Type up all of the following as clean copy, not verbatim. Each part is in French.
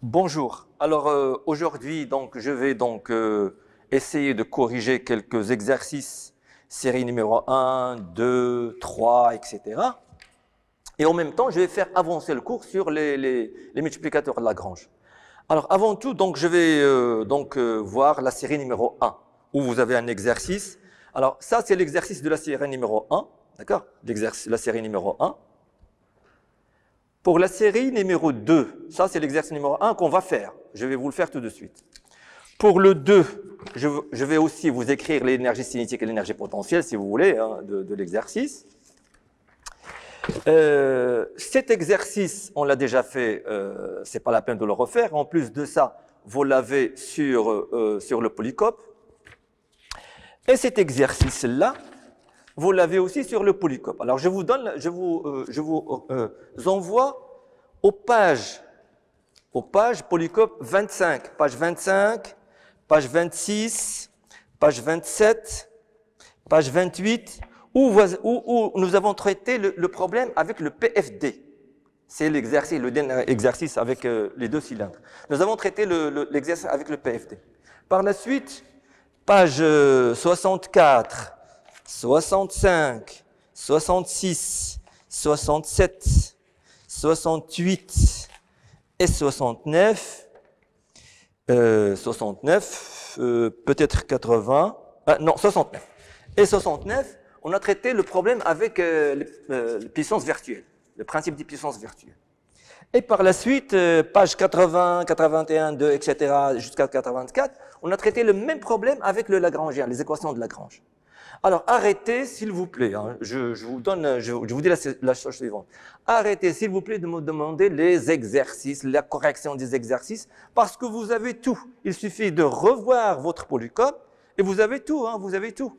Bonjour. Alors aujourd'hui, donc, je vais donc essayer de corriger quelques exercices, série numéro 1, 2, 3, etc. Et en même temps, je vais faire avancer le cours sur les multiplicateurs de Lagrange. Alors avant tout, donc, je vais voir la série numéro 1, où vous avez un exercice. Alors ça, c'est l'exercice de la série numéro 1, d'accord? La série numéro 1. Pour la série numéro 2, ça c'est l'exercice numéro 1 qu'on va faire. Je vais vous le faire tout de suite. Pour le 2, je vais aussi vous écrire l'énergie cinétique et l'énergie potentielle, si vous voulez, hein, de l'exercice. Cet exercice, on l'a déjà fait, ce n'est pas la peine de le refaire. En plus de ça, vous l'avez sur le polycope. Et cet exercice-là, vous l'avez aussi sur le polycope. Alors, je vous envoie aux pages polycope 25, page 25, page 26, page 27, page 28, où nous avons traité le problème avec le PFD. C'est l'exercice, le dernier exercice avec les deux cylindres. Nous avons traité l'exercice avec le PFD. Par la suite, page 64, 65, 66, 67, 68 et 69, peut-être 80, non, 69. Et 69, on a traité le problème avec les puissances virtuelles, le principe des puissances virtuelles. Et par la suite, page 80, 81, 2, etc., jusqu'à 84, on a traité le même problème avec le Lagrangien, les équations de Lagrange. Alors, arrêtez, s'il vous plaît, hein, je vous dis la chose suivante. Arrêtez, s'il vous plaît, de me demander les exercices, la correction des exercices, parce que vous avez tout. Il suffit de revoir votre polycope et vous avez tout, hein, vous avez tout.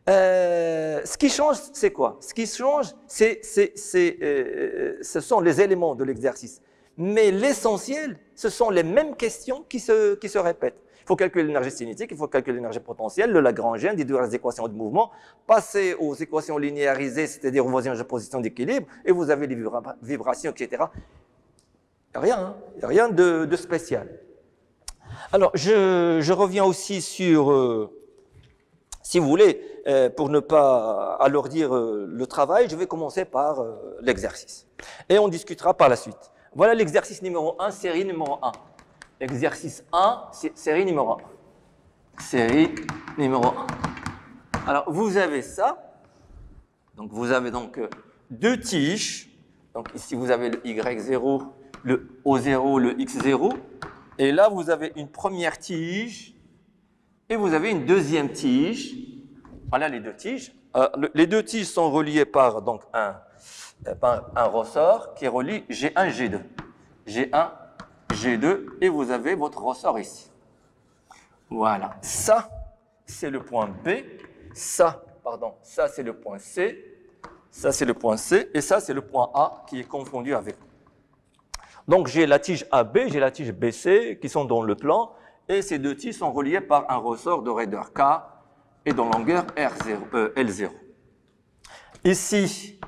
Ce qui change, c'est quoi? Ce qui change, ce sont les éléments de l'exercice. Mais l'essentiel, ce sont les mêmes questions qui se répètent. Il faut calculer l'énergie cinétique, il faut calculer l'énergie potentielle, le Lagrangien, déduire les équations de mouvement, passer aux équations linéarisées, c'est-à-dire aux voisinages de position d'équilibre, et vous avez les vibrations, etc. Il n'y a rien de spécial. Alors, je reviens aussi sur, si vous voulez, pour ne pas alourdir le travail, je vais commencer par l'exercice. Et on discutera par la suite. Voilà l'exercice numéro 1, série numéro 1. Exercice 1, série numéro 1. Série numéro 1. Alors, vous avez ça. Donc, vous avez donc deux tiges. Donc, ici, vous avez le Y0, le O0, le X0. Et là, vous avez une première tige. Et vous avez une deuxième tige. Voilà les deux tiges. Les deux tiges sont reliées par donc, un ressort qui relie G1, G2. G1, G2, et vous avez votre ressort ici. Voilà. Ça, c'est le point B. Ça, c'est le point C. Ça, c'est le point C. Et ça, c'est le point A qui est confondu avec. Donc, j'ai la tige AB, j'ai la tige BC qui sont dans le plan. Et ces deux tiges sont reliées par un ressort de raideur K et de longueur L0. Ici,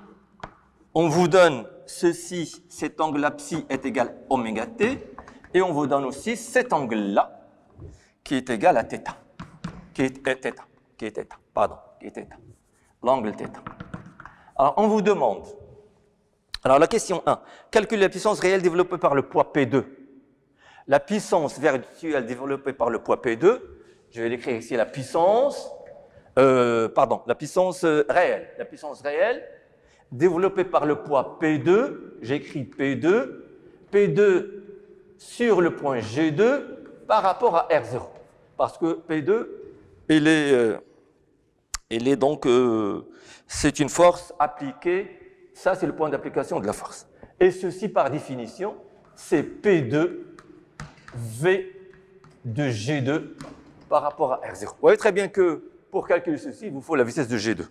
on vous donne ceci, cet angle-là psi est égal à oméga t, et on vous donne aussi cet angle-là qui est égal à θ, qui est θ, l'angle θ. Alors, on vous demande, alors la question 1, calcule la puissance réelle développée par le poids P2. La puissance virtuelle développée par le poids P2, je vais l'écrire ici, la puissance réelle. La puissance réelle développée par le poids P2, j'écris P2 sur le point G2 par rapport à R0. Parce que P2, c'est une force appliquée, ça c'est le point d'application de la force. Et ceci par définition, c'est P2 V de G2 par rapport à R0. Vous voyez très bien que pour calculer ceci, il vous faut la vitesse de G2.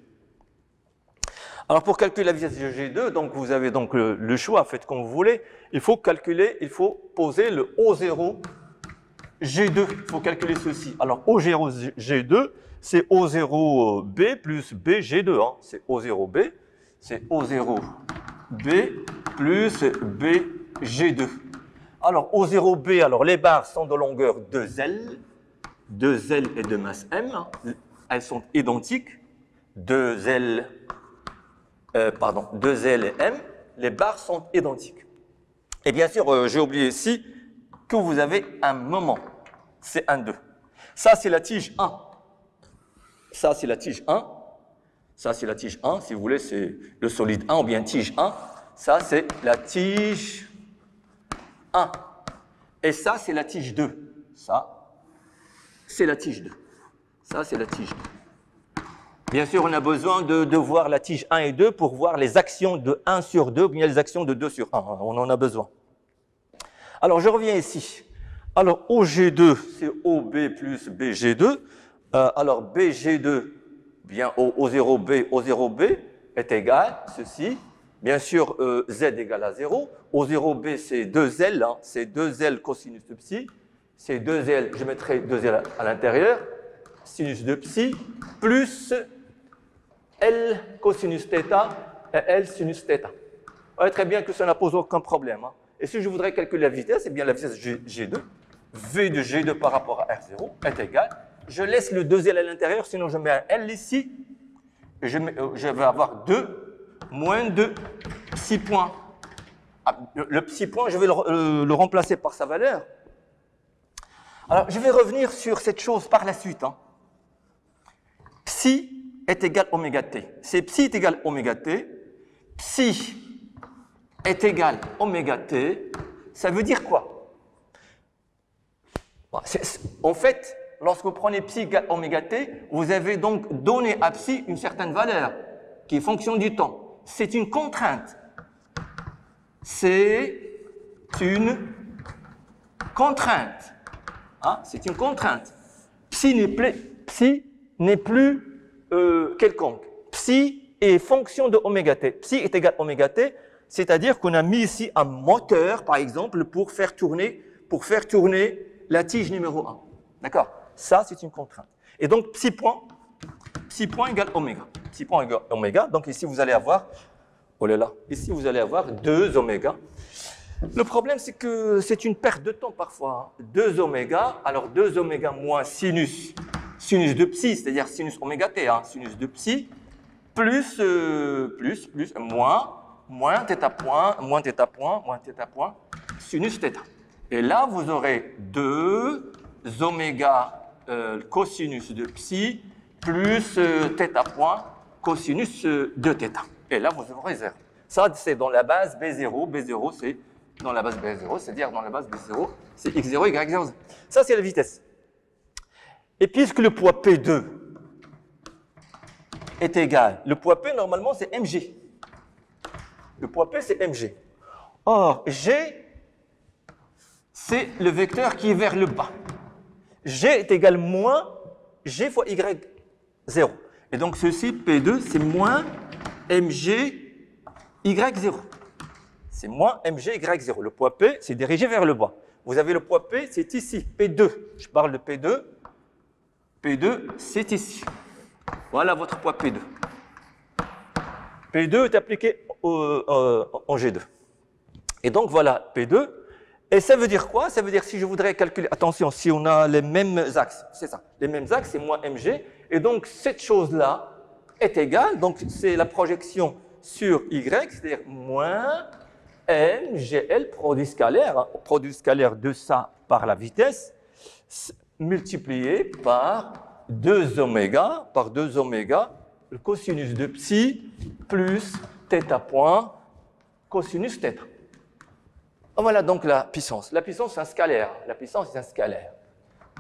Alors pour calculer la vitesse de G2, donc vous avez donc le choix, faites comme vous voulez. Il faut poser le O0 G2. Il faut calculer ceci. Alors O0 G2, c'est O0B plus B G2. Hein. C'est O0B, c'est O0B plus B G2. Alors O0B, alors les barres sont de longueur 2L, 2L et de masse M. Elles sont identiques. 2L et M, les barres sont identiques. Et bien sûr, j'ai oublié ici que vous avez un moment, c'est un 2. Ça, c'est la tige 1. Ça, c'est la tige 1. Ça, c'est la tige 1. Si vous voulez, c'est le solide 1 ou bien tige 1. Ça, c'est la tige 1. Et ça, c'est la tige 2. Ça, c'est la tige 2. Ça, c'est la tige 2. Bien sûr, on a besoin de voir la tige 1 et 2 pour voir les actions de 1 sur 2 ou bien les actions de 2 sur 1. On en a besoin. Alors, je reviens ici. Alors, OG2, c'est OB plus BG2. Alors, BG2, bien O0B est égal, ceci. Bien sûr, Z égale à 0. O0B, c'est 2L, hein, c'est 2L cosinus de psi. C'est 2L, je mettrai 2L à l'intérieur, sinus de psi, plus L cosinus θ et L sinus θ. Vous voyez très bien que ça ne pose aucun problème. Hein. Et si je voudrais calculer la vitesse, eh bien la vitesse G2, V de G2 par rapport à R0 est égal. Je laisse le 2L à l'intérieur, sinon je mets un L ici. Et je vais avoir 2 moins de psi point. Ah, le psi point, je vais le remplacer par sa valeur. Alors, je vais revenir sur cette chose par la suite. Hein. Psi est égal oméga t. C'est psi est égal oméga t. Psi est égal oméga t. Ça veut dire quoi? En fait, lorsque vous prenez psi égale oméga t, vous avez donc donné à psi une certaine valeur qui est fonction du temps. C'est une contrainte. C'est une contrainte. Hein? C'est une contrainte. Psi n'est plus quelconque. Psi est fonction de oméga t. Psi est égal oméga t, c'est-à-dire qu'on a mis ici un moteur, par exemple, pour faire tourner la tige numéro 1. D'accord? Ça, c'est une contrainte. Et donc, psi point égale oméga. Psi point égale oméga. Donc, ici, vous allez avoir, oh là là, ici, vous allez avoir 2 oméga. Le problème, c'est que c'est une perte de temps parfois. 2 oméga, alors 2 oméga moins sinus de psi, c'est-à-dire sinus oméga t, hein, sinus de psi, plus moins θ point, sinus θ. Et là, vous aurez 2 oméga cosinus de psi plus θ point cosinus de θ. Et là, vous aurez 0. Ça, c'est dans la base B0. B0, c'est dans la base B0, c'est-à-dire dans la base B0, c'est x0, y0. Ça, c'est la vitesse. Et puisque le poids P2 est égal, le poids P, normalement, c'est mg. Le poids P, c'est mg. Or, G, c'est le vecteur qui est vers le bas. G est égal moins G fois y0. Et donc, ceci, P2, c'est moins mg y0. C'est moins mg y0. Le poids P, c'est dirigé vers le bas. Vous avez le poids P, c'est ici, P2. Je parle de P2. P2, c'est ici. Voilà votre poids P2. P2 est appliqué en G2. Et donc, voilà P2. Et ça veut dire quoi? Ça veut dire si je voudrais calculer, attention, si on a les mêmes axes, c'est ça. Les mêmes axes, c'est moins mg. Et donc, cette chose-là est égale. Donc, c'est la projection sur y, c'est-à-dire moins mgl, produit scalaire de ça par la vitesse, multiplié par 2 oméga, le cosinus de psi plus θ point cosinus θ. Voilà donc la puissance. La puissance, c'est un scalaire.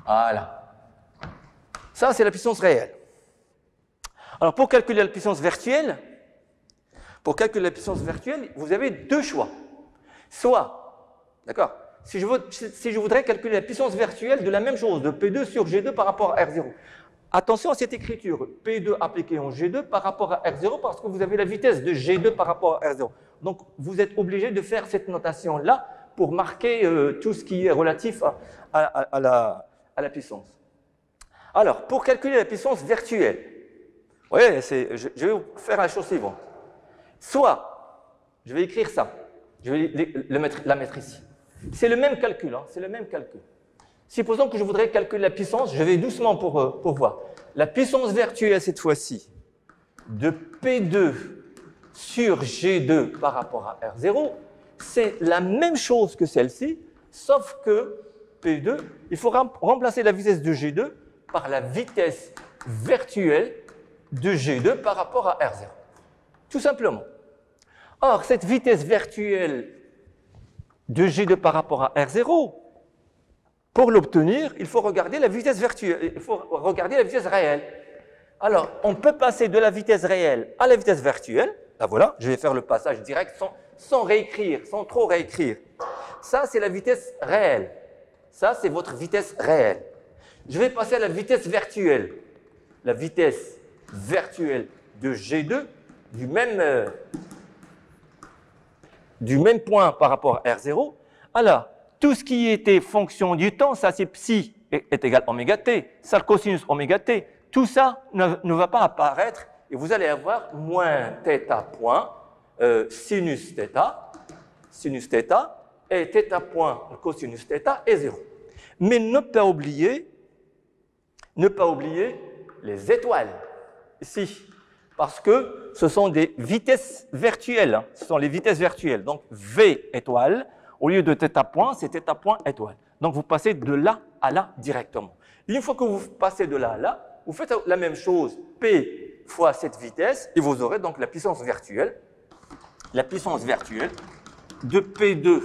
Voilà. Ça, c'est la puissance réelle. Alors, pour calculer la puissance virtuelle, vous avez deux choix. Soit, d'accord, si je voudrais calculer la puissance virtuelle de la même chose, de P2 sur G2 par rapport à R0. Attention à cette écriture, P2 appliqué en G2 par rapport à R0 parce que vous avez la vitesse de G2 par rapport à R0. Donc, vous êtes obligé de faire cette notation-là pour marquer tout ce qui est relatif à la puissance. Alors, pour calculer la puissance virtuelle, vous voyez, je vais vous faire la chose suivante. Soit, je vais écrire ça, je vais la mettre ici. C'est le même calcul, hein, c'est le même calcul. Supposons que je voudrais calculer la puissance, je vais doucement pour voir. La puissance virtuelle, cette fois-ci, de P2 sur G2 par rapport à R0, c'est la même chose que celle-ci, sauf que P2, il faut remplacer la vitesse de G2 par la vitesse virtuelle de G2 par rapport à R0. Tout simplement. Or, cette vitesse virtuelle de G2 par rapport à R0, pour l'obtenir, il faut regarder la vitesse virtuelle, il faut regarder la vitesse réelle. Alors, on peut passer de la vitesse réelle à la vitesse virtuelle. Là, voilà, je vais faire le passage direct sans réécrire, sans trop réécrire. Ça, c'est la vitesse réelle. Ça, c'est votre vitesse réelle. Je vais passer à la vitesse virtuelle. La vitesse virtuelle de G2 du même point par rapport à R0. Alors, tout ce qui était fonction du temps, ça c'est psi est égal à oméga t, ça le cosinus oméga t, tout ça ne va pas apparaître et vous allez avoir moins θ point sinus θ et θ point cosinus θ est 0. Mais ne pas oublier les étoiles ici, parce que ce sont des vitesses virtuelles, hein, ce sont les vitesses virtuelles. Donc V étoile, au lieu de θ point, c'est θ point étoile. Donc vous passez de là à là directement. Une fois que vous passez de là à là, vous faites la même chose, P fois cette vitesse, et vous aurez donc la puissance virtuelle. La puissance virtuelle de P2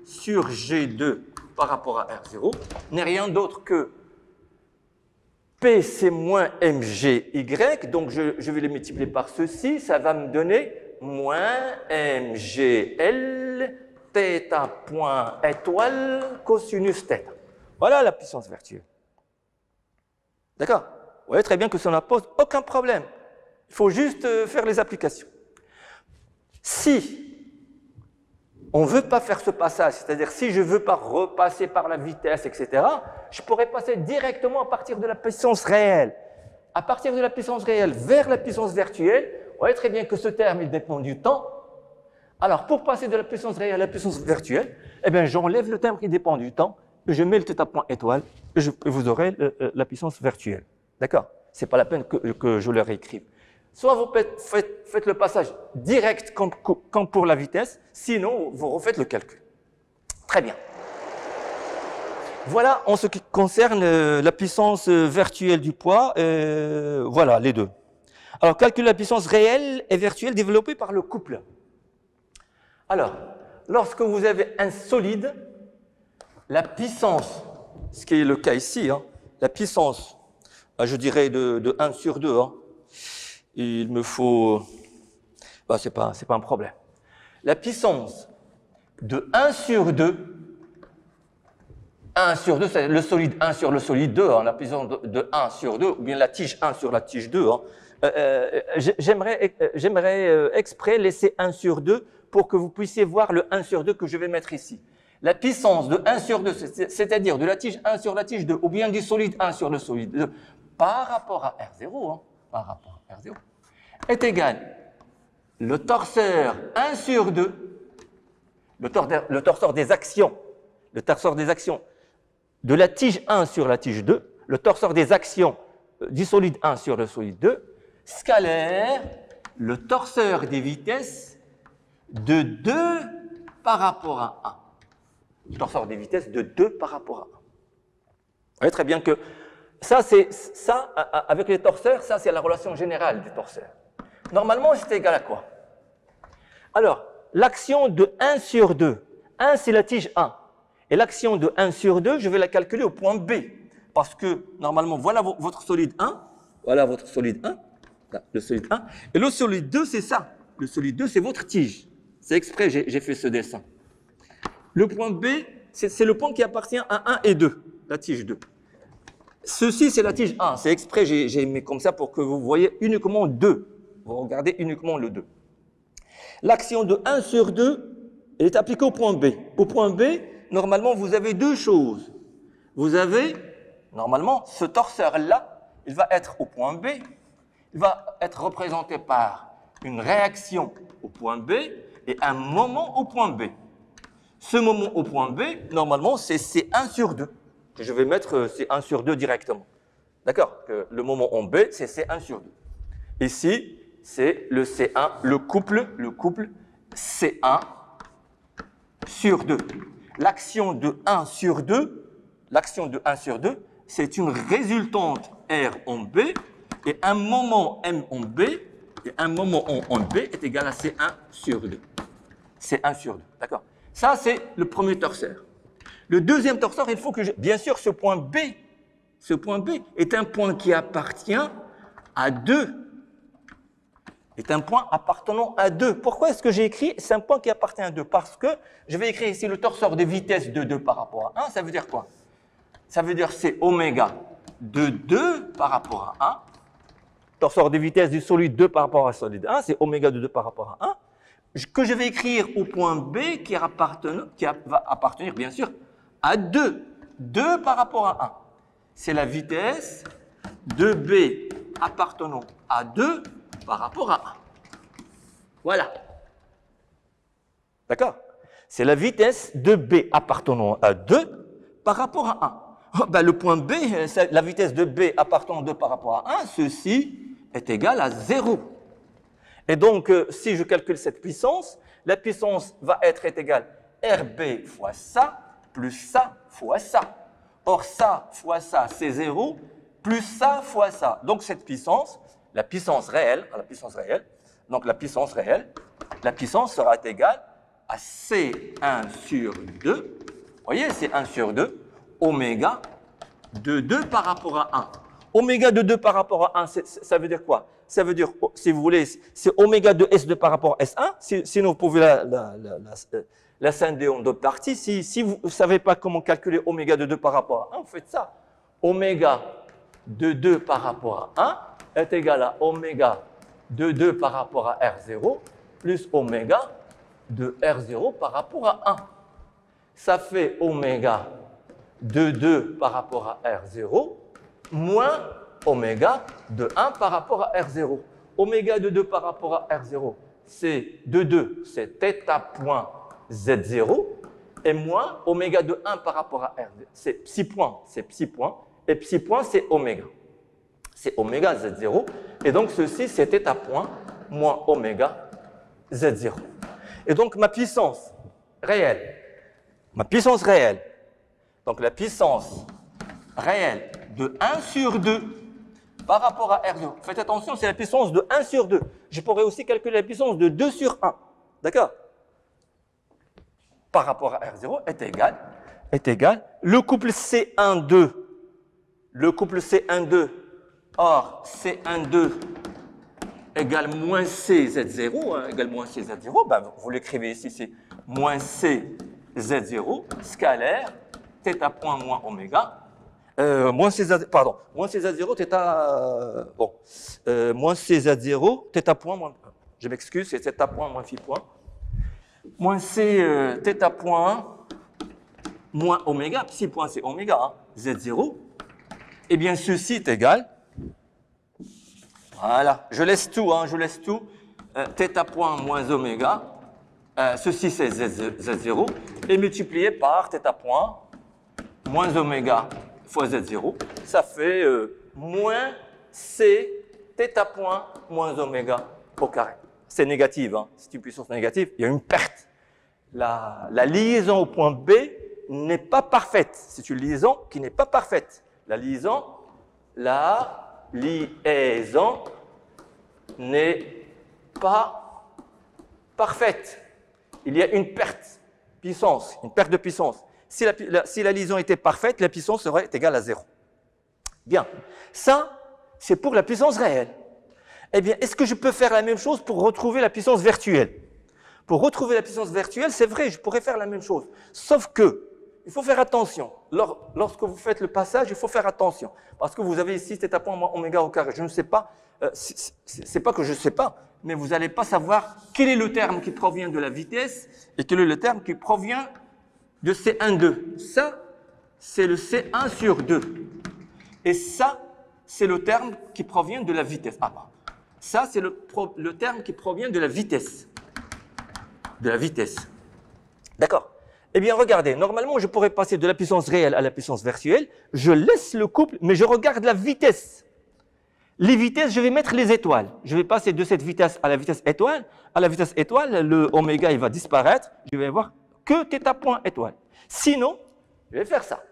sur G2 par rapport à R0 n'est rien d'autre que P, c'est moins mgy, donc je vais les multiplier par ceci, ça va me donner moins mgl θ point étoile cosinus θ. Voilà la puissance virtuelle. D'accord? Vous voyez très bien que ça ne pose aucun problème. Il faut juste faire les applications. Si on ne veut pas faire ce passage, c'est-à-dire si je ne veux pas repasser par la vitesse, etc., je pourrais passer directement à partir de la puissance réelle. À partir de la puissance réelle vers la puissance virtuelle, vous voyez très bien que ce terme il dépend du temps. Alors, pour passer de la puissance réelle à la puissance virtuelle, eh bien, j'enlève le terme qui dépend du temps, et je mets le θ point étoile, et vous aurez la puissance virtuelle. D'accord? Ce n'est pas la peine que je le réécrive. Soit vous faites le passage direct comme pour la vitesse, sinon vous refaites le calcul. Très bien. Voilà en ce qui concerne la puissance virtuelle du poids, voilà les deux. Alors, calculer la puissance réelle et virtuelle développée par le couple. Alors, lorsque vous avez un solide, la puissance, ce qui est le cas ici, hein, la puissance, je dirais de 1 sur 2, hein, il me faut, c'est pas un problème. La puissance de 1 sur 2, 1 sur 2, c'est le solide 1 sur le solide 2, hein, la puissance de 1 sur 2, ou bien la tige 1 sur la tige 2. Hein. J'aimerais exprès laisser 1 sur 2 pour que vous puissiez voir le 1 sur 2 que je vais mettre ici. La puissance de 1 sur 2, c'est-à-dire de la tige 1 sur la tige 2, ou bien du solide 1 sur le solide 2, par rapport à R0, hein, par rapport à R0, est égal le torseur 1 sur 2, le torseur des actions de la tige 1 sur la tige 2, le torseur des actions du solide 1 sur le solide 2, scalaire le torseur des vitesses de 2 par rapport à 1. Le torseur des vitesses de 2 par rapport à 1. Vous voyez très bien que ça, avec les torseurs, ça c'est la relation générale du torseur. Normalement, c'est égal à quoi? Alors, l'action de 1 sur 2, 1 c'est la tige 1, et l'action de 1 sur 2, je vais la calculer au point B. Parce que, normalement, voilà votre solide 1. Voilà votre solide 1. Là, le solide 1. Et le solide 2, c'est ça. Le solide 2, c'est votre tige. C'est exprès, j'ai fait ce dessin. Le point B, c'est le point qui appartient à 1 et 2, la tige 2. Ceci, c'est la tige 1. C'est exprès, j'ai mis comme ça pour que vous voyez uniquement 2. Vous regardez uniquement le 2. L'action de 1 sur 2, elle est appliquée au point B. Au point B, normalement, vous avez deux choses. Vous avez, normalement, ce torseur-là, il va être au point B. Il va être représenté par une réaction au point B et un moment au point B. Ce moment au point B, normalement, c'est C1 sur 2. Je vais mettre C1 sur 2 directement. D'accord? Le moment en B, c'est C1 sur 2. Ici, c'est le C1, le couple C1 sur 2. L'action de 1 sur 2, c'est une résultante R en B et un moment M en B et un moment en B est égal à C1 sur 2. C1 sur 2, d'accord? Ça, c'est le premier torseur. Le deuxième torseur, il faut que bien sûr, ce point B est un point qui appartient à 2. Est un point appartenant à 2. Pourquoi est-ce que j'ai écrit c'est un point qui appartient à 2? Parce que je vais écrire ici le torseur de vitesse de 2 par rapport à 1. Ça veut dire quoi? Ça veut dire c'est oméga de 2 par rapport à 1. Torseur de vitesse du solide 2 par rapport à solide 1, c'est oméga de 2 par rapport à 1. Que je vais écrire au point B qui va appartenir bien sûr à 2. 2 par rapport à 1. C'est la vitesse de B appartenant à 2 par rapport à 1. Voilà. D'accord? C'est la vitesse de B appartenant à 2 par rapport à 1. Oh, ben, le point B, la vitesse de B appartenant à 2 par rapport à 1, ceci est égal à 0. Et donc, si je calcule cette puissance, la puissance va être égale RB fois ça, plus ça fois ça. Or, ça fois ça, c'est 0, plus ça fois ça. Donc, cette puissance, la puissance réelle, donc la puissance sera égale à C1 sur 2. Vous voyez, c'est 1 sur 2, oméga de 2 par rapport à 1. Oméga de 2 par rapport à 1, ça veut dire quoi? Ça veut dire, si vous voulez, c'est oméga de S2 par rapport à S1. Sinon, vous pouvez la scinder en deux parties. Si vous ne savez pas comment calculer oméga de 2 par rapport à 1, vous faites ça. Oméga de 2 par rapport à 1 est égal à oméga de 2 par rapport à R0 plus oméga de R0 par rapport à 1. Ça fait oméga de 2 par rapport à R0 moins oméga de 1 par rapport à R0. Oméga de 2 par rapport à R0, c'est de 2, c'est θ point Z0, et moins oméga de 1 par rapport à R0, c'est psi point, et psi point, c'est oméga. C'est oméga Z0, et donc ceci, c'est θ point moins oméga Z0. Et donc ma puissance réelle, donc la puissance réelle de 1 sur 2 par rapport à R0. Faites attention, c'est la puissance de 1 sur 2. Je pourrais aussi calculer la puissance de 2 sur 1. D'accord? Par rapport à R0 est égal. Le couple C1,2. Or, C1,2 égale moins CZ0, égale moins CZ0. Ben, vous l'écrivez ici, c'est moins CZ0, scalaire, θ point moins oméga. Moins CZ0, moins CZ0, θ point moins, je m'excuse, c'est θ point moins phi point, moins C, θ point moins oméga, psi point c'est oméga, hein, Z0, et bien ceci est égal, voilà, je laisse tout, θ point moins oméga, ceci c'est Z0, et multiplié par θ point moins oméga fois Z0, ça fait moins C θ point moins oméga au carré. C'est négatif, hein. C'est une puissance négative, il y a une perte. La liaison au point B n'est pas parfaite. C'est une liaison qui n'est pas parfaite. La liaison n'est pas parfaite. Il y a une perte de puissance. Si la liaison était parfaite, la puissance serait égale à 0. Bien, ça, c'est pour la puissance réelle. Eh bien, est-ce que je peux faire la même chose pour retrouver la puissance virtuelle? Pour retrouver la puissance virtuelle, c'est vrai, je pourrais faire la même chose. Sauf que, il faut faire attention. Lorsque vous faites le passage, il faut faire attention. Parce que vous avez ici θ point moins oméga au carré. Je ne sais pas, c'est pas que je ne sais pas, mais vous n'allez pas savoir quel est le terme qui provient de la vitesse et quel est le terme qui provient de C1,2. Ça, c'est le C1 sur 2. Et ça, c'est le terme qui provient de la vitesse. Ah, bah. Ça, c'est le terme qui provient de la vitesse. De la vitesse. D'accord? Eh bien, regardez, normalement, je pourrais passer de la puissance réelle à la puissance virtuelle. Je laisse le couple, mais je regarde la vitesse. Les vitesses, je vais mettre les étoiles. Je vais passer de cette vitesse à la vitesse étoile. À la vitesse étoile, le oméga, il va disparaître. Je vais avoir que θ point étoile. Sinon, je vais faire ça.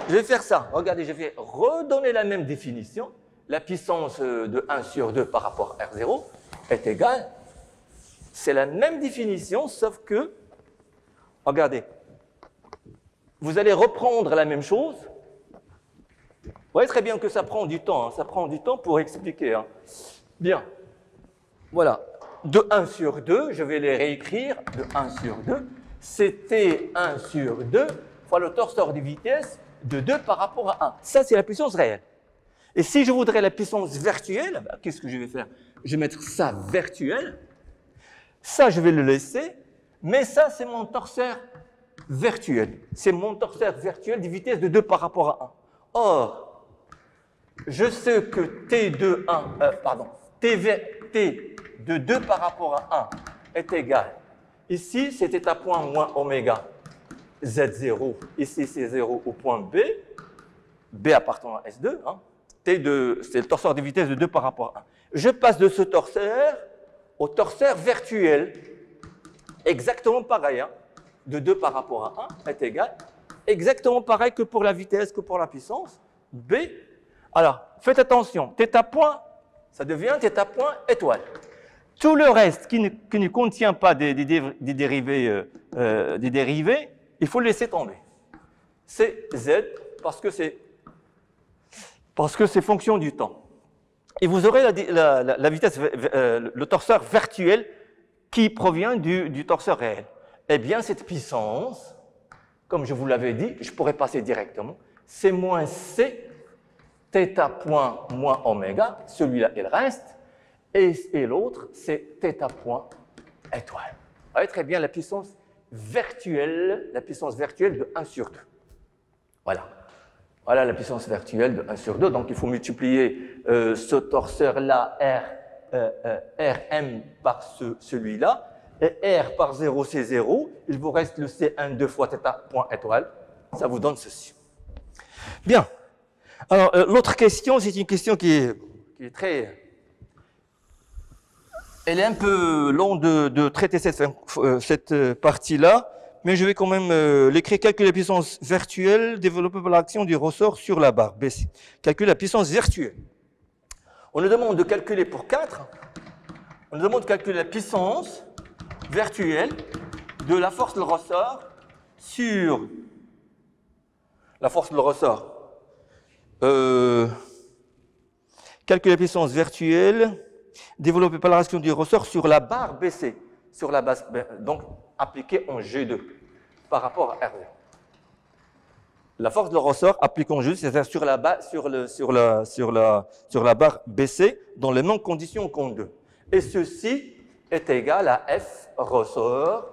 Je vais faire ça. Regardez, je vais redonner la même définition. La puissance de 1 sur 2 par rapport à R0 est égale. C'est la même définition, sauf que, regardez, vous allez reprendre la même chose. Vous voyez très bien que ça prend du temps. Ça prend du temps pour expliquer. Bien. Voilà. De 1 sur 2, je vais les réécrire. De 1 sur 2, c'était 1 sur 2 fois le torseur des vitesses de 2 par rapport à 1. Ça, c'est la puissance réelle. Et si je voudrais la puissance virtuelle, ben, qu'est-ce que je vais faire? Je vais mettre ça virtuel. Ça, je vais le laisser. Mais ça, c'est mon torseur virtuel. C'est mon torseur virtuel des vitesses de 2 par rapport à 1. Or, je sais que T de 1, T de 2 par rapport à 1 est égal. Ici, c'est θ point moins oméga Z0. Ici, c'est 0 au point B. B appartenant à S2. C'est le torseur des vitesses de 2 par rapport à 1. Je passe de ce torseur au torseur virtuel. Exactement pareil. De 2 par rapport à 1 est égal. Exactement pareil que pour la vitesse, que pour la puissance. B. Alors, faites attention. θ point, ça devient θ point étoile. Tout le reste qui ne contient pas des dérivés, il faut le laisser tomber. C'est Z parce que c'est fonction du temps. Et vous aurez la vitesse, le torseur virtuel qui provient du torseur réel. Eh bien, cette puissance, comme je vous l'avais dit, je pourrais passer directement, c'est moins C, θ point moins oméga, celui-là, il reste, et l'autre, c'est θ point étoile. Vous voyez très bien la puissance virtuelle de 1 sur 2. Voilà. Voilà la puissance virtuelle de 1 sur 2. Donc, il faut multiplier ce torseur-là, Rm, par celui-là. Et R par 0, c'est 0. Il vous reste le C1 2 fois θ point étoile. Ça vous donne ceci. Bien. Alors, l'autre question, c'est une question qui est très... Elle est un peu longue de traiter cette partie-là. Mais je vais quand même l'écrire. Calculer la puissance virtuelle développée par l'action du ressort sur la barre BC. Calculer la puissance virtuelle. On nous demande de calculer pour 4. On nous demande de calculer la puissance virtuelle de la force de ressort sur la force de ressort. Calculer la puissance virtuelle développée par l'action du ressort sur la barre BC. Sur la base, donc appliquée en G2 par rapport à R0. La force de ressort appliquée en G2, c'est-à-dire sur la barre BC dans les mêmes conditions qu'en 2. Et ceci est égal à F ressort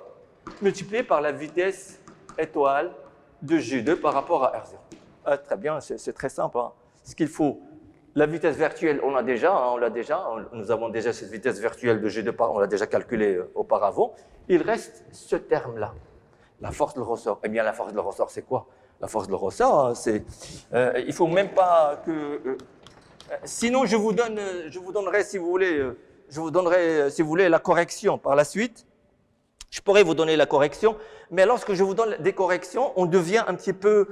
multiplié par la vitesse étoile de G2 par rapport à R0. Très bien, c'est très simple. Ce qu'il faut, la vitesse virtuelle, on l'a déjà, nous avons déjà cette vitesse virtuelle de G2, on l'a déjà calculée auparavant. Il reste ce terme-là, la force de ressort. Eh bien, la force de ressort, c'est quoi? La force de ressort, c'est... il ne faut même pas que... sinon, je vous donnerai, si vous voulez, la correction par la suite. Je pourrais vous donner la correction, mais lorsque je vous donne des corrections, on devient un petit peu...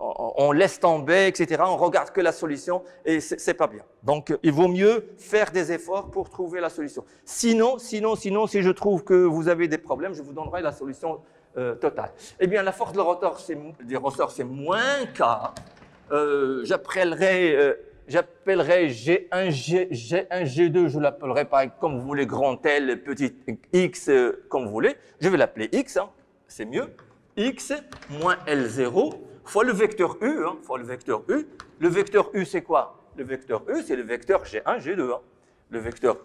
on laisse tomber, etc. On regarde que la solution et c'est pas bien. Donc, il vaut mieux faire des efforts pour trouver la solution. Sinon, si je trouve que vous avez des problèmes, je vous donnerai la solution totale. Eh bien, la force du ressort, c'est moins K. J'appellerai G1, G2, je l'appellerai comme vous voulez, grand L, petit x, comme vous voulez. Je vais l'appeler x, hein, c'est mieux. X moins L0 fois le vecteur U, hein, fois le vecteur U. Le vecteur U, c'est quoi? Le vecteur U, c'est le vecteur G1, G2. Hein. Le vecteur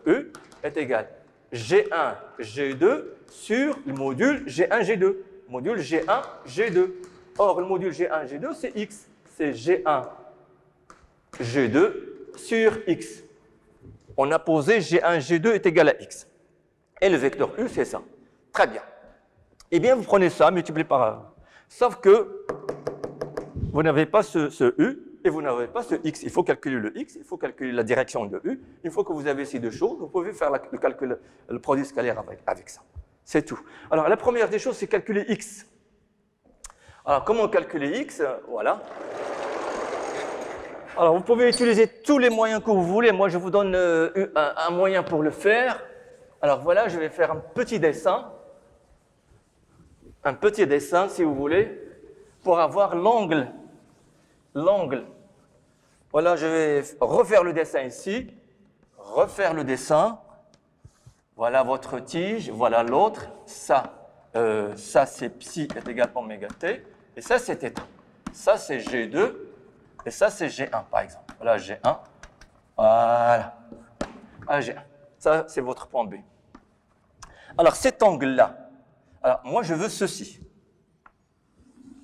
U est égal G1, G2 sur le module G1, G2. Module G1, G2. Or, le module G1, G2, c'est x. C'est G1, G2 sur x. On a posé G1, G2 est égal à x. Et le vecteur U, c'est ça. Très bien. Eh bien, vous prenez ça, multiplié par... Sauf que vous n'avez pas ce U et vous n'avez pas ce x. Il faut calculer le x, il faut calculer la direction de U. Une fois que vous avez ces deux choses, vous pouvez faire le calcul, le produit scalaire avec ça. C'est tout. Alors, la première des choses, c'est calculer x. Alors, comment calculer x? Voilà. Alors, vous pouvez utiliser tous les moyens que vous voulez. Moi, je vous donne un moyen pour le faire. Alors, voilà, je vais faire un petit dessin. Un petit dessin, si vous voulez, pour avoir l'angle. L'angle. Voilà, je vais refaire le dessin ici. Refaire le dessin. Voilà votre tige. Voilà l'autre. Ça c'est psi est égal à oméga t. Et ça, c'est θ. Ça, c'est G2. Et ça, c'est G1, par exemple. Voilà, G1. Voilà. Voilà, G1. Ça, c'est votre point B. Alors, cet angle-là. Alors, moi, je veux ceci.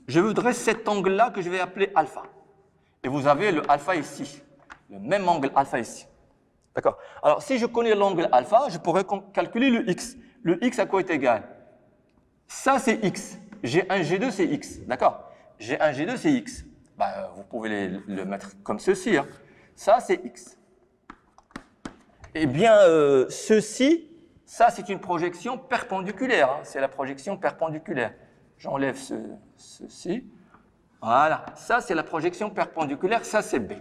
Je voudrais cet angle-là que je vais appeler alpha. Et vous avez le alpha ici. Le même angle alpha ici. D'accord? Alors, si je connais l'angle alpha, je pourrais calculer le x. Le x à quoi est égal? Ça, c'est x. G1, G2, c'est x. D'accord? G1, G2, c'est x. Ben, vous pouvez le mettre comme ceci. Hein. Ça, c'est x. Eh bien, ceci, ça, c'est une projection perpendiculaire. Hein. C'est la projection perpendiculaire. J'enlève ceci. Voilà. Ça, c'est la projection perpendiculaire. Ça, c'est B.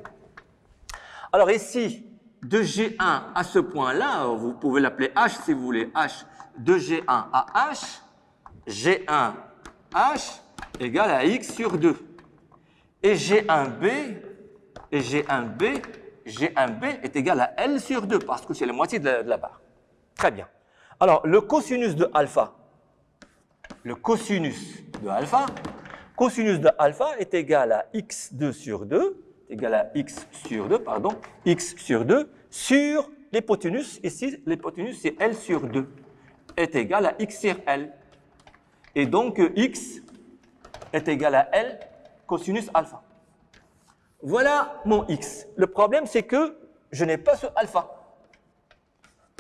Alors ici, de G1 à ce point-là, vous pouvez l'appeler H si vous voulez. H de G1 à H. G1, H égale à x sur 2. Et G1B est égal à L sur 2, parce que c'est la moitié de la barre. Très bien. Alors, le cosinus de alpha est égal à x2 sur 2, x sur 2, sur l'hypoténuse, ici, l'hypoténuse, c'est L sur 2, est égal à x sur L. Et donc, x est égal à L cosinus alpha. Voilà mon x. Le problème, c'est que je n'ai pas ce alpha.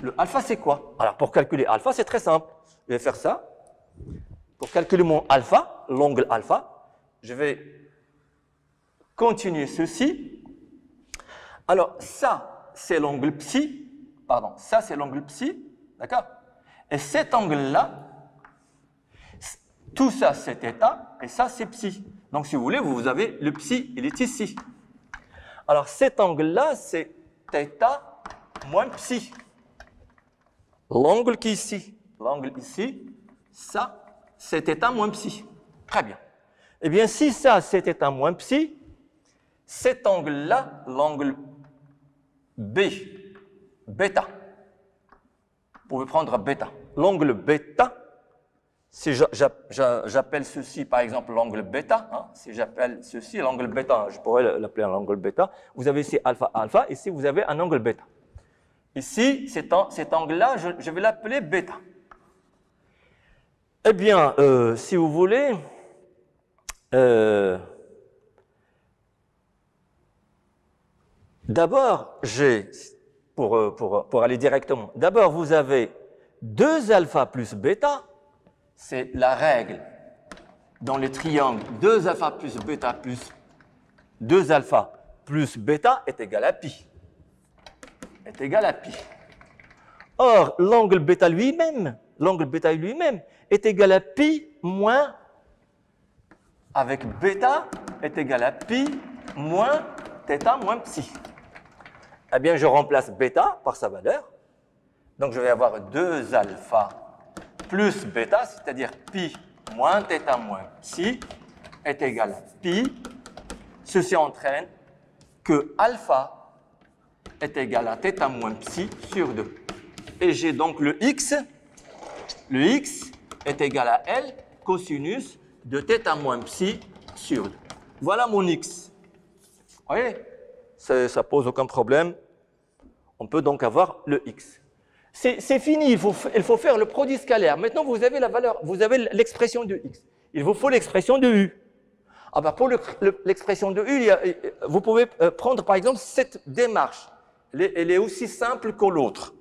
Le alpha, c'est quoi? Alors, pour calculer alpha, c'est très simple. Je vais faire ça. Pour calculer mon alpha, l'angle alpha, je vais continuer ceci. Alors, ça, c'est l'angle psi. Pardon, ça, c'est l'angle psi. D'accord? Et cet angle-là, tout ça, c'est θ, et ça, c'est psi. Donc, si vous voulez, vous avez le psi, il est ici. Alors, cet angle-là, c'est θ moins psi. L'angle qui est ici. L'angle ici, ça, c'est θ moins psi. Très bien. Eh bien, si ça, c'est θ moins psi, cet angle-là, l'angle B, bêta. Vous pouvez prendre bêta. L'angle bêta, si j'appelle ceci, par exemple, l'angle bêta, hein, si j'appelle ceci l'angle bêta, je pourrais l'appeler un angle bêta, vous avez ici alpha, alpha, ici vous avez un angle bêta. Ici, cet angle-là, je vais l'appeler bêta. Eh bien, si vous voulez, d'abord, pour aller directement, d'abord vous avez 2 alpha plus bêta. C'est la règle dans les triangles 2 alpha plus bêta plus 2 alpha plus bêta est égal à pi. Est égal à pi. Or, l'angle bêta lui-même est égal à pi moins, avec bêta est égal à pi moins θ moins psi. Eh bien, je remplace bêta par sa valeur. Donc, je vais avoir 2 alpha plus bêta, c'est-à-dire pi moins θ moins psi, est égal à pi. Ceci entraîne que alpha est égal à θ moins psi sur 2. Et j'ai donc le x est égal à L cosinus de θ moins psi sur 2. Voilà mon x. Vous voyez, ça pose aucun problème. On peut donc avoir le x. C'est fini, il faut faire le produit scalaire. Maintenant, vous avez la valeur, vous avez l'expression de x. Il vous faut l'expression de u. Ah ben pour l'expression de u, vous pouvez prendre par exemple cette démarche. Elle est aussi simple que l'autre.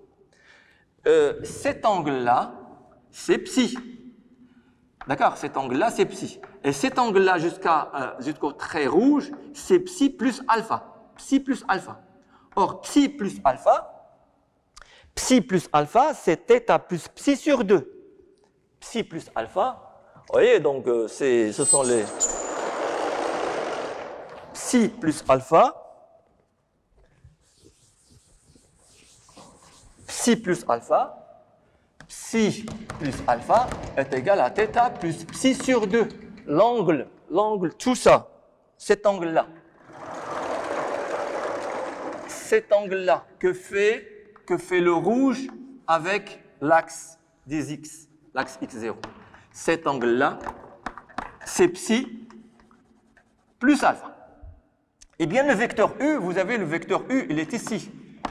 Cet angle-là, c'est psi. D'accord? Cet angle-là, c'est psi. Et cet angle-là jusqu'au trait rouge, c'est psi plus alpha. Psi plus alpha. Or, psi plus alpha, c'est θ plus psi sur 2. Psi plus alpha, vous voyez, donc ce sont les psi plus alpha. Psi plus alpha est égal à θ plus psi sur 2. L'angle, tout ça, cet angle-là. Cet angle-là, que fait le rouge avec l'axe des x, l'axe x0. Cet angle-là, c'est psi plus alpha. Eh bien, le vecteur u, vous avez le vecteur u, il est ici.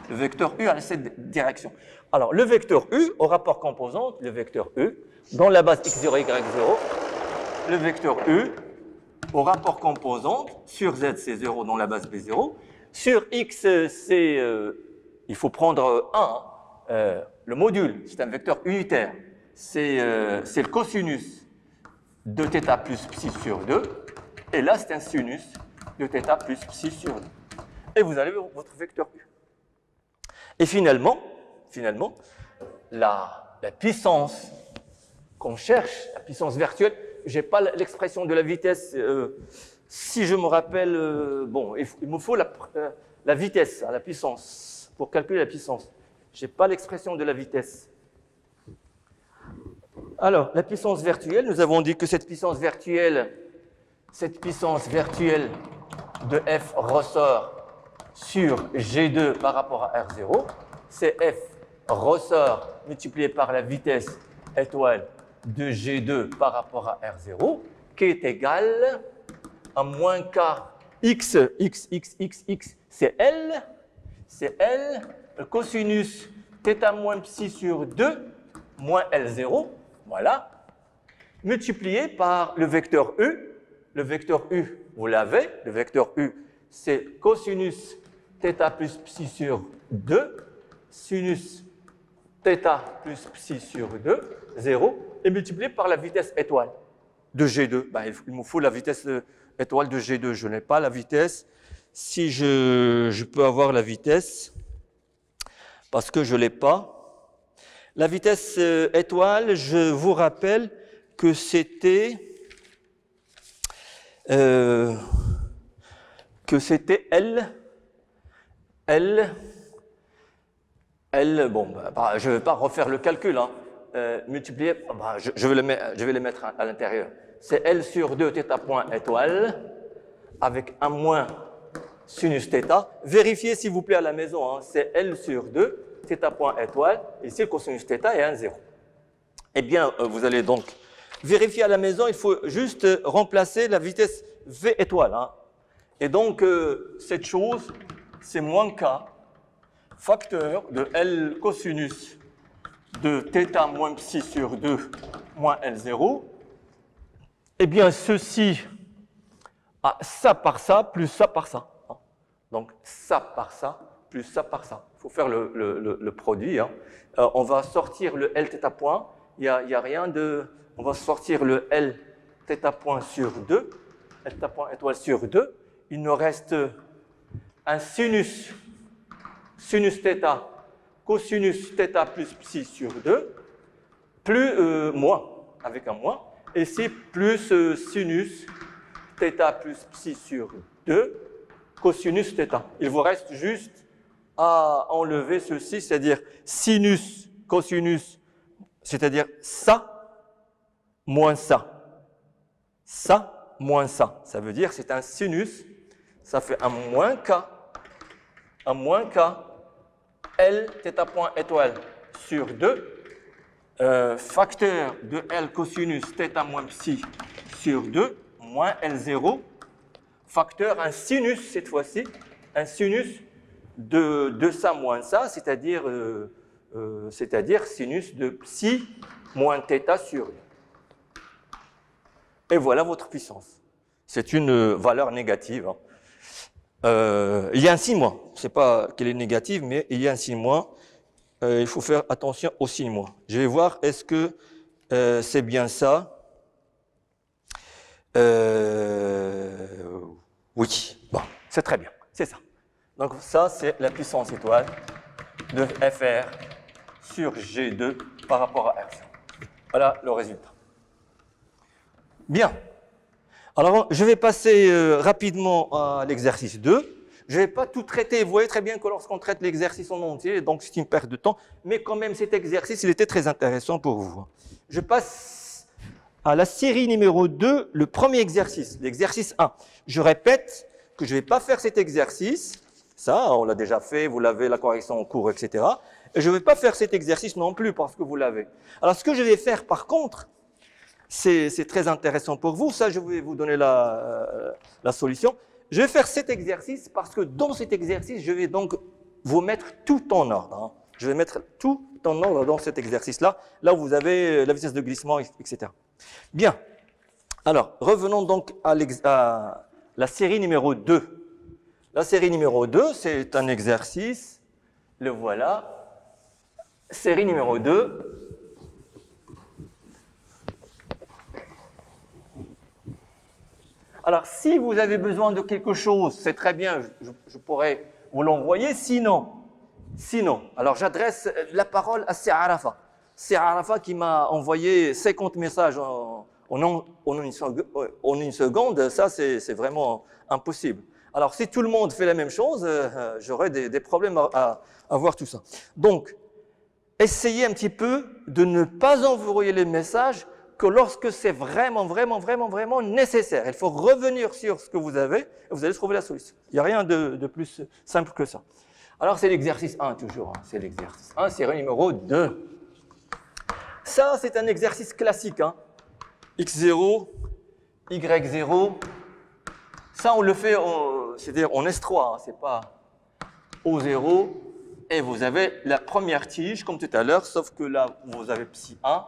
Le vecteur u a cette direction. Alors, le vecteur u, au rapport composante, le vecteur u, dans la base x0, y0, le vecteur u, au rapport composante, sur z, c'est 0 dans la base b0. Sur x, il faut prendre 1, le module, c'est un vecteur unitaire. C'est le cosinus de θ plus psi sur 2. Et là, c'est un sinus de θ plus psi sur 2. Et vous avez votre vecteur u. Et finalement, la puissance qu'on cherche, la puissance virtuelle, je n'ai pas l'expression de la vitesse. Si je me rappelle, bon, il me faut la vitesse, la puissance, pour calculer la puissance. Je n'ai pas l'expression de la vitesse. Alors, la puissance virtuelle, nous avons dit que cette puissance virtuelle de f ressort sur G2 par rapport à R0, c'est f ressort multiplié par la vitesse étoile de G2 par rapport à R0, qui est égal à moins k x, c'est L, le cosinus θ moins psi sur 2 moins L0, voilà, multiplié par le vecteur U. Le vecteur U, vous l'avez, le vecteur U, c'est cosinus θ plus psi sur 2, sinus θ plus psi sur 2, 0, et multiplié par la vitesse étoile de G2. Ben, il me faut la vitesse étoile de G2. Je n'ai pas la vitesse. Si je peux avoir la vitesse, parce que je ne l'ai pas. La vitesse étoile, je vous rappelle que c'était L, bon, bah, je ne vais pas refaire le calcul, hein. Multiplié, bah, je vais les mettre à l'intérieur. C'est L sur 2 θ point étoile, avec un moins sinus θ. Vérifiez s'il vous plaît à la maison, hein. C'est L sur 2 θ point étoile, ici le cosinus θ est 1, 0. Eh bien, vous allez donc vérifier à la maison, il faut juste remplacer la vitesse V étoile, hein. Et donc, cette chose, c'est moins k facteur de L cosinus de θ moins psi sur 2 moins L0. Eh bien, ceci, ça par ça, plus ça par ça. Hein. Donc, ça par ça, plus ça par ça. Il faut faire le produit. Hein. On va sortir le L θ point. Il n'y a rien de... On va sortir le L θ point sur 2. L θ point étoile sur 2. Il nous reste un sinus θ, cosinus θ plus psi sur 2, plus moins, avec un moins. Et c'est plus sinus θ plus psi sur 2, cosinus θ. Il vous reste juste à enlever ceci, c'est-à-dire sinus, cosinus, c'est-à-dire ça, moins ça. Ça moins ça. Ça veut dire c'est un sinus. Ça fait un moins K. Un moins K. L θ point étoile sur 2. Facteur de L cosinus θ moins psi sur 2. Moins L0. Facteur, un sinus cette fois-ci. Un sinus de ça moins ça, c'est-à-dire sinus de psi moins θ sur 2. Et voilà votre puissance. C'est une valeur négative. Il y a un signe moins. Je ne sais pas qu'elle est négative, mais il y a un signe moins. Il faut faire attention au signe moins. Je vais voir, est-ce que c'est bien ça? Oui, bon, c'est très bien, c'est ça. Donc ça, c'est la puissance étoile de FR sur G2 par rapport à R0. Voilà le résultat. Bien. Alors, je vais passer rapidement à l'exercice 2. Je ne vais pas tout traiter. Vous voyez très bien que lorsqu'on traite l'exercice en entier, donc c'est une perte de temps, mais quand même cet exercice, il était très intéressant pour vous. Je passe à la série numéro 2, le premier exercice, l'exercice 1. Je répète que je ne vais pas faire cet exercice. Ça, on l'a déjà fait, vous l'avez, la correction en cours, etc. Et je ne vais pas faire cet exercice non plus parce que vous l'avez. Alors, ce que je vais faire par contre, c'est très intéressant pour vous. Ça, je vais vous donner la solution. Je vais faire cet exercice parce que dans cet exercice, je vais donc vous mettre tout en ordre. Hein. Je vais mettre tout en ordre dans cet exercice-là, là où vous avez la vitesse de glissement, etc. Bien. Alors, revenons donc à la série numéro 2. La série numéro 2, c'est un exercice. Le voilà. Série numéro 2. Alors, si vous avez besoin de quelque chose, c'est très bien, je pourrais vous l'envoyer. Sinon, alors j'adresse la parole à Se'arafa. Se'arafa qui m'a envoyé 50 messages en une seconde, ça c'est vraiment impossible. Alors, si tout le monde fait la même chose, j'aurais des problèmes à voir tout ça. Donc, essayez un petit peu de ne pas envoyer les messages que lorsque c'est vraiment nécessaire. Il faut revenir sur ce que vous avez et vous allez trouver la solution. Il n'y a rien de plus simple que ça. Alors, c'est l'exercice 1 toujours. Hein. C'est l'exercice 1, série numéro 2. Ça, c'est un exercice classique. Hein. X0, Y0. Ça, on le fait, c'est-à-dire en S3, hein, c'est pas O0. Et vous avez la première tige, comme tout à l'heure, sauf que là, vous avez psi 1.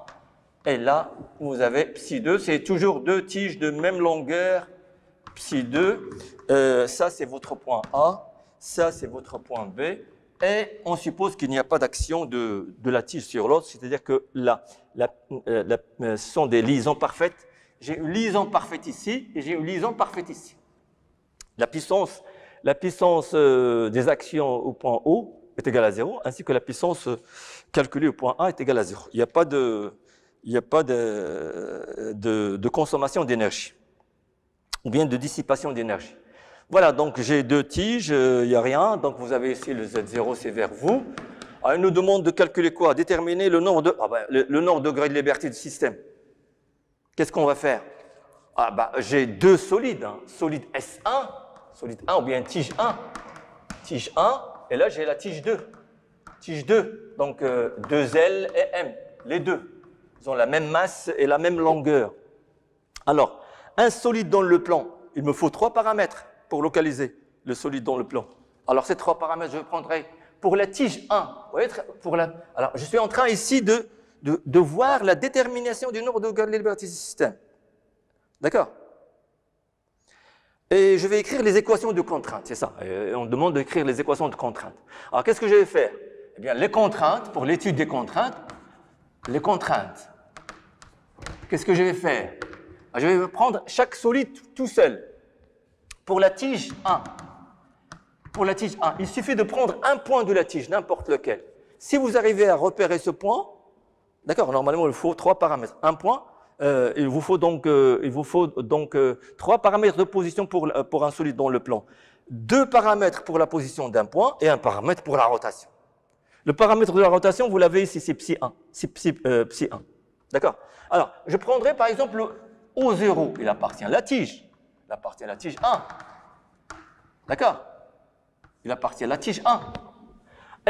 Et là, vous avez psi 2. C'est toujours deux tiges de même longueur, psi 2. Ça, c'est votre point A. Ça, c'est votre point B. Et on suppose qu'il n'y a pas d'action de la tige sur l'autre, c'est-à-dire que là, ce sont des liaisons parfaites. J'ai une liaison parfaite ici et j'ai une liaison parfaite ici. La puissance des actions au point O est égale à 0, ainsi que la puissance calculée au point A est égale à 0. Il n'y a pas de consommation d'énergie, ou bien de dissipation d'énergie. Voilà, donc j'ai deux tiges, il n'y a rien. Donc vous avez ici le Z0, c'est vers vous. Alors, il nous demande de calculer quoi? Déterminer le nombre de degrés de liberté du système. Qu'est-ce qu'on va faire? J'ai deux solides, hein. Solide S1, solide 1 ou bien tige 1. Tige 1, et là j'ai la tige 2. Tige 2, donc 2L et M, les deux. Ils ont la même masse et la même longueur. Alors, un solide dans le plan, il me faut 3 paramètres pour localiser le solide dans le plan. Alors, ces 3 paramètres, je prendrai pour la tige 1. Vous voyez, alors, je suis en train ici de voir la détermination du nombre de degrés de liberté du système. D'accord? Et je vais écrire les équations de contrainte, c'est ça. Et on demande d'écrire les équations de contrainte. Alors, qu'est-ce que je vais faire? Eh bien, les contraintes, pour l'étude des contraintes, les contraintes. Qu'est-ce que je vais faire? Je vais prendre chaque solide tout seul. Pour la tige 1, il suffit de prendre un point de la tige, n'importe lequel. Si vous arrivez à repérer ce point, d'accord, normalement il faut 3 paramètres. Un point, il vous faut donc 3 paramètres de position pour un solide dans le plan. 2 paramètres pour la position d'un point et un paramètre pour la rotation. Le paramètre de la rotation, vous l'avez ici, c'est psi 1. D'accord? Alors, je prendrai par exemple le O0, il appartient à la tige. Il appartient à la tige 1. D'accord? Il appartient à la tige 1.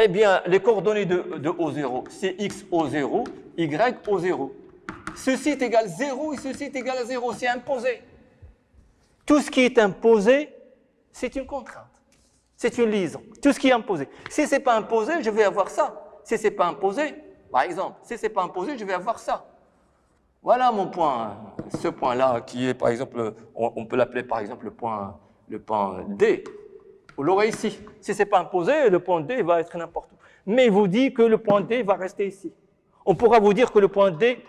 Eh bien, les coordonnées de O0, c'est x O0, y O0. Ceci est égal à 0 et ceci est égal à 0, c'est imposé. Tout ce qui est imposé, c'est une contrainte. C'est une liaison. Tout ce qui est imposé. Si ce n'est pas imposé, je vais avoir ça. Si ce n'est pas imposé, par exemple, si ce n'est pas imposé, je vais avoir ça. Voilà mon point. Ce point-là, qui est, par exemple, on peut l'appeler, par exemple, le point D. Vous l'aurez ici. Si ce n'est pas imposé, le point D va être n'importe où. Mais il vous dit que le point D va rester ici. On pourra vous dire que le point D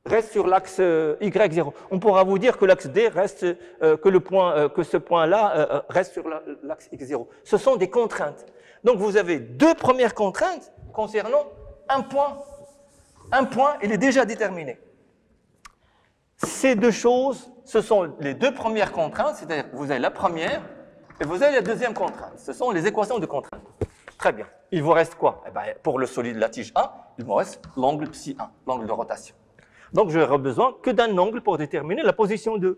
reste sur l'axe Y0. On pourra vous dire que l'axe D reste, que ce point-là reste sur l'axe X0. Ce sont des contraintes. Donc vous avez deux premières contraintes concernant un point. Un point, il est déjà déterminé. Ces deux choses, ce sont les deux premières contraintes, c'est-à-dire que vous avez la première et vous avez la deuxième contrainte. Ce sont les équations de contrainte. Très bien. Il vous reste quoi? Eh bien, pour le solide de la tige 1, il me reste l'angle psi 1, l'angle de rotation. Donc, je n'aurai besoin que d'un angle pour déterminer la position de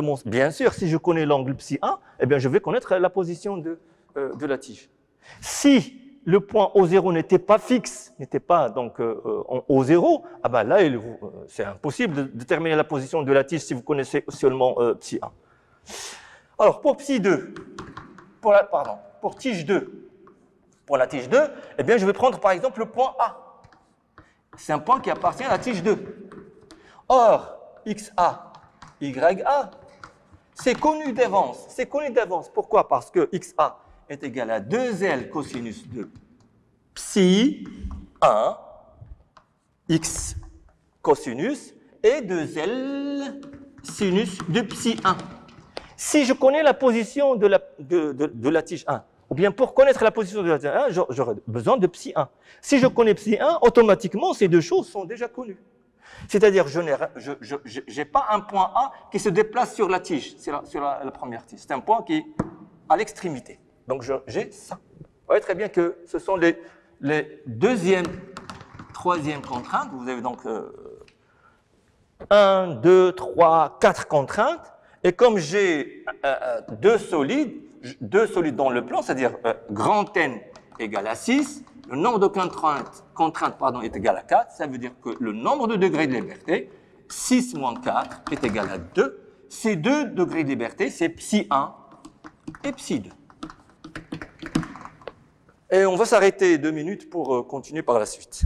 mon... Bien sûr, si je connais l'angle psi 1, eh bien, je vais connaître la position de la tige. Si le point O0 n'était pas fixe, n'était pas donc en O0, ah ben là, c'est impossible de déterminer la position de la tige si vous connaissez seulement psi 1. Alors, pour psi 2, pour tige 2, pour la tige 2, eh bien, je vais prendre par exemple le point A. C'est un point qui appartient à la tige 2. Or, XA, YA, c'est connu d'avance. C'est connu d'avance. Pourquoi? Parce que XA est égal à 2L cosinus de psi 1, X cosinus, et 2L sinus de psi 1. Si je connais la position de la tige 1, ou bien pour connaître la position de la tige 1, j'aurai besoin de psi 1. Si je connais psi 1, automatiquement, ces deux choses sont déjà connues. C'est-à-dire, je n'ai pas un point A qui se déplace sur la tige, sur la première tige. C'est un point qui est à l'extrémité. Donc, j'ai ça. Vous voyez très bien que ce sont les deuxième, troisième contraintes. Vous avez donc 1, 2, 3, 4 contraintes. Et comme j'ai deux solides dans le plan, c'est-à-dire grand N égale à 6, le nombre de contraintes est égal à 4, ça veut dire que le nombre de degrés de liberté, 6 moins 4, est égal à 2. Ces deux degrés de liberté, c'est psi 1 et psi 2. Et on va s'arrêter 2 minutes pour continuer par la suite.